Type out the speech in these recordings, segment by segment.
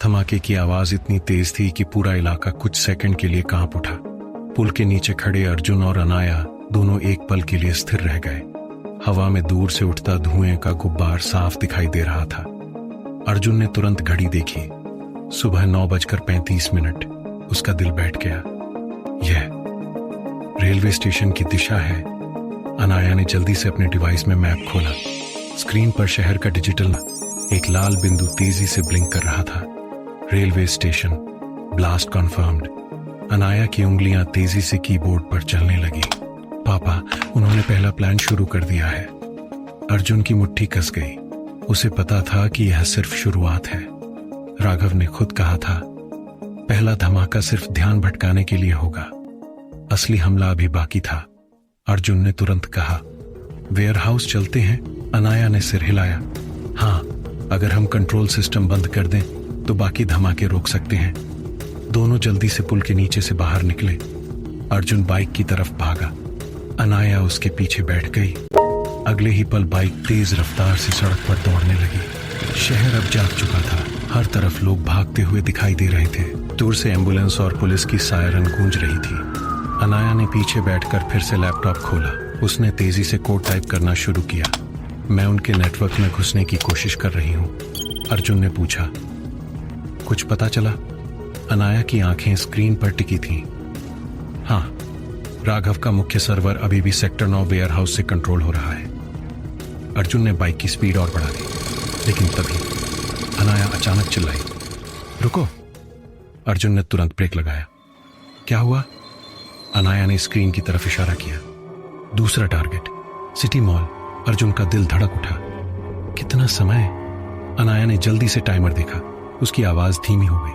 धमाके की आवाज इतनी तेज थी कि पूरा इलाका कुछ सेकंड के लिए कांप उठा। पुल के नीचे खड़े अर्जुन और अनाया दोनों एक पल के लिए स्थिर रह गए। हवा में दूर से उठता धुएं का गुब्बार साफ दिखाई दे रहा था। अर्जुन ने तुरंत घड़ी देखी। सुबह 9:35। उसका दिल बैठ गया। यह रेलवे स्टेशन की दिशा है। अनाया ने जल्दी से अपने डिवाइस में मैप खोला। स्क्रीन पर शहर का डिजिटल एक लाल बिंदु तेजी से ब्लिंक कर रहा था। Railway station, blast confirmed. Anaya की उंगलियां तेजी से कीबोर्ड पर चलने लगी। पापा, उन्होंने पहला प्लान शुरू कर दिया है। अर्जुन की मुट्ठी कस गई। उसे पता था कि यह सिर्फ शुरुआत है। राघव ने खुद कहा था, पहला धमाका सिर्फ ध्यान भटकाने के लिए होगा, असली हमला अभी बाकी था। अर्जुन ने तुरंत कहा, वेयरहाउस चलते हैं। अनाया ने सिर हिलाया। हाँ, अगर हम कंट्रोल सिस्टम बंद कर दें तो बाकी धमाके रोक सकते हैं। दोनों जल्दी से पुल के नीचे से बाहर निकले। अर्जुन बाइक की तरफ भागा। अनाया उसके पीछे बैठ गई। अगले ही पल बाइक तेज रफ्तार से सड़क पर दौड़ने लगी। शहर अब जाग चुका था। हर तरफ लोग भागते हुए दिखाई दे रहे थे। दूर से एम्बुलेंस और पुलिस की सायरन गूंज रही थी। अनाया ने पीछे बैठकर फिर से लैपटॉप खोला। उसने तेजी से कोड टाइप करना शुरू किया। मैं उनके नेटवर्क में घुसने की कोशिश कर रही हूँ। अर्जुन ने पूछा, कुछ पता चला? अनाया की आंखें स्क्रीन पर टिकी थीं। हाँ, राघव का मुख्य सर्वर अभी भी सेक्टर 9 वेयरहाउस से कंट्रोल हो रहा है। अर्जुन ने बाइक की स्पीड और बढ़ा दी। लेकिन तभी अनाया अचानक चिल्लाई, रुको। अर्जुन ने तुरंत ब्रेक लगाया। क्या हुआ? अनाया ने स्क्रीन की तरफ इशारा किया। दूसरा टारगेट, सिटी मॉल। अर्जुन का दिल धड़क उठा। कितना समय? अनाया ने जल्दी से टाइमर देखा। उसकी आवाज धीमी हो गई।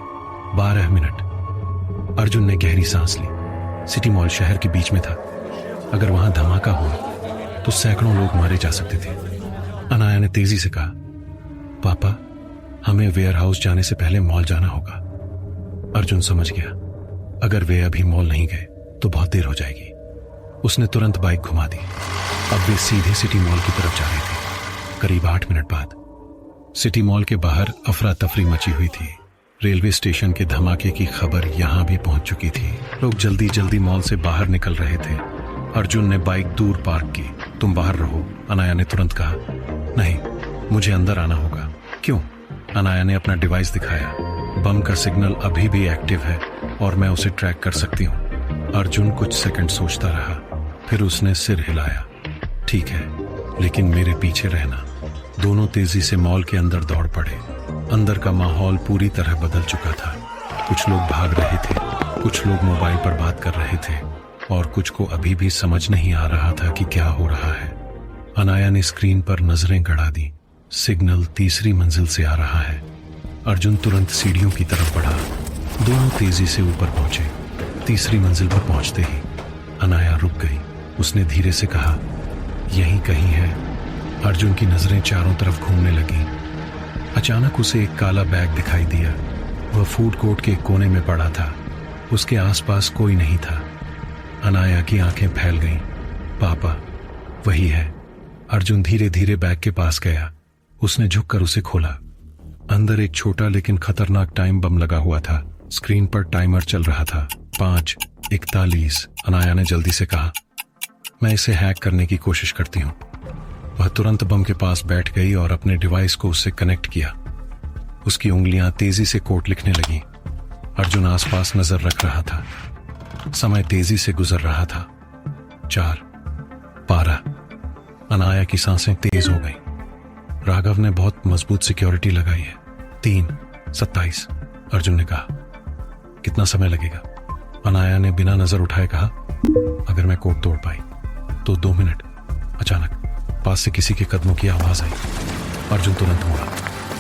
12 मिनट। अर्जुन ने गहरी सांस ली। सिटी मॉल शहर के बीच में था। अगर वहां धमाका हुआ तो सैकड़ों लोग मारे जा सकते थे। अनाया ने तेजी से कहा, पापा, हमें वेयरहाउस जाने से पहले मॉल जाना होगा। अर्जुन समझ गया, अगर वे अभी मॉल नहीं गए तो बहुत देर हो जाएगी। उसने तुरंत बाइक घुमा दी। अब वे सीधे सिटी मॉल की तरफ जा रहे थे। करीब 8 मिनट बाद सिटी मॉल के बाहर अफरा तफरी मची हुई थी। रेलवे स्टेशन के धमाके की खबर यहां भी पहुंच चुकी थी। लोग जल्दी जल्दी मॉल से बाहर निकल रहे थे। अर्जुन ने बाइक दूर पार्क की। तुम बाहर रहो, अनाया ने तुरंत कहा। नहीं, मुझे अंदर आना होगा। क्यों? अनाया ने अपना डिवाइस दिखाया। बम का सिग्नल अभी भी एक्टिव है और मैं उसे ट्रैक कर सकती हूँ। अर्जुन कुछ सेकंड सोचता रहा, फिर उसने सिर हिलाया। ठीक है, लेकिन मेरे पीछे रहना। दोनों तेजी से मॉल के अंदर दौड़ पड़े। अंदर का माहौल पूरी तरह बदल चुका था। कुछ लोग भाग रहे थे, कुछ लोग मोबाइल पर बात कर रहे थे और कुछ को अभी भी समझ नहीं आ रहा था कि क्या हो रहा है। अनाया ने स्क्रीन पर नजरें गड़ा दी। सिग्नल तीसरी मंजिल से आ रहा है। अर्जुन तुरंत सीढ़ियों की तरफ बढ़ा। दोनों तेजी से ऊपर पहुंचे। तीसरी मंजिल पर पहुंचते ही अनाया रुक गई। उसने धीरे से कहा, यहीं कहीं है। अर्जुन की नजरें चारों तरफ घूमने लगी। अचानक उसे एक काला बैग दिखाई दिया। वह फूड कोर्ट के कोने में पड़ा था। उसके आसपास कोई नहीं था। अनाया की आंखें फैल गईं। पापा, वही है। अर्जुन धीरे धीरे बैग के पास गया। उसने झुककर उसे खोला। अंदर एक छोटा लेकिन खतरनाक टाइम बम लगा हुआ था। स्क्रीन पर टाइमर चल रहा था। 5:41। अनाया ने जल्दी से कहा, मैं इसे हैक करने की कोशिश करती हूँ। वह तुरंत बम के पास बैठ गई और अपने डिवाइस को उससे कनेक्ट किया। उसकी उंगलियां तेजी से कोड लिखने लगी। अर्जुन आसपास नजर रख रहा था। समय तेजी से गुजर रहा था। 4, 12। अनाया की सांसें तेज हो गईं। राघव ने बहुत मजबूत सिक्योरिटी लगाई है। 3, 27। अर्जुन ने कहा, कितना समय लगेगा? अनाया ने बिना नजर उठाए कहा, अगर मैं कोड तोड़ पाई तो 2 मिनट। अचानक पास से किसी के कदमों की आवाज आई। अर्जुन तुरंत मुड़ा।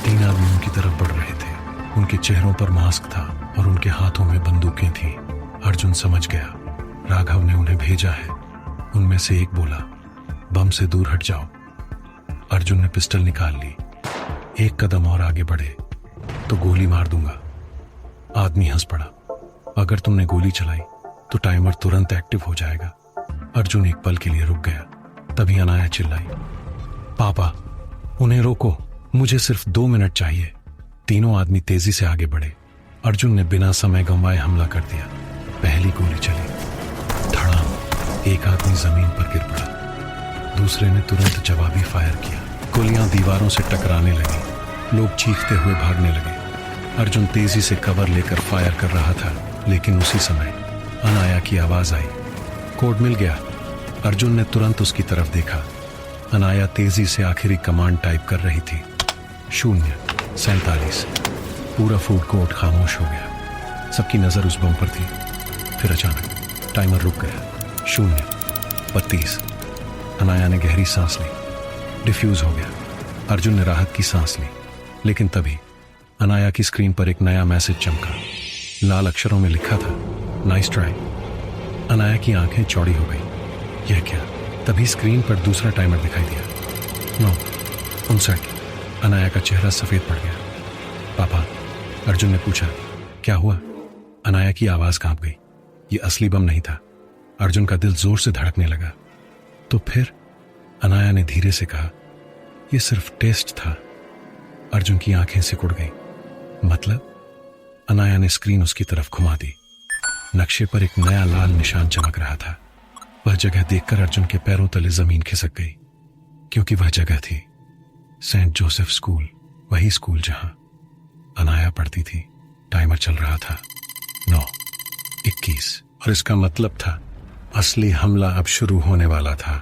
3 आदमी उनकी तरफ बढ़ रहे थे। उनके चेहरों पर मास्क था और उनके हाथों में बंदूकें थीं। अर्जुन समझ गया, राघव ने उन्हें भेजा है। उनमें से एक बोला, बम से दूर हट जाओ। अर्जुन ने पिस्टल निकाल ली। एक कदम और आगे बढ़े तो गोली मार दूंगा। आदमी हंस पड़ा। अगर तुमने गोली चलाई तो टाइमर तुरंत एक्टिव हो जाएगा। अर्जुन एक पल के लिए रुक गया। तभी अनाया चिल्लाई, पापा, उन्हें रोको, मुझे सिर्फ 2 मिनट चाहिए। तीनों आदमी तेजी से आगे बढ़े। अर्जुन ने बिना समय गंवाए हमला कर दिया। पहली गोली चली, धड़ाम, एक आदमी जमीन पर गिर पड़ा। दूसरे ने तुरंत जवाबी फायर किया। गोलियां दीवारों से टकराने लगी। लोग चीखते हुए भागने लगे। अर्जुन तेजी से कवर लेकर फायर कर रहा था, लेकिन उसी समय अनाया की आवाज आई। कोड मिल गया। अर्जुन ने तुरंत उसकी तरफ देखा। अनाया तेजी से आखिरी कमांड टाइप कर रही थी। 047। पूरा फूड कोर्ट खामोश हो गया। सबकी नजर उस बम पर थी। फिर अचानक टाइमर रुक गया। 032। अनाया ने गहरी सांस ली। डिफ्यूज हो गया। अर्जुन ने राहत की सांस ली, लेकिन तभी अनाया की स्क्रीन पर एक नया मैसेज चमका। लाल अक्षरों में लिखा था, नाइस ट्राई। अनाया की आंखें चौड़ी हो गई। यह क्या? तभी स्क्रीन पर दूसरा टाइमर दिखाई दिया। 9:59। अनाया का चेहरा सफेद पड़ गया। पापा, अर्जुन ने पूछा, क्या हुआ? अनाया की आवाज कांप गई। यह असली बम नहीं था। अर्जुन का दिल जोर से धड़कने लगा। तो फिर? अनाया ने धीरे से कहा, यह सिर्फ टेस्ट था। अर्जुन की आंखें सिकुड़ गईं। मतलब? अनाया ने स्क्रीन उसकी तरफ घुमा दी। नक्शे पर एक नया लाल निशान चमक रहा था। वह जगह देखकर अर्जुन के पैरों तले जमीन खिसक गई, क्योंकि वह जगह थी सेंट जोसेफ स्कूल, वही स्कूल जहां अनाया पढ़ती थी। टाइमर चल रहा था। 9:21 और इसका मतलब था असली हमला अब शुरू होने वाला था।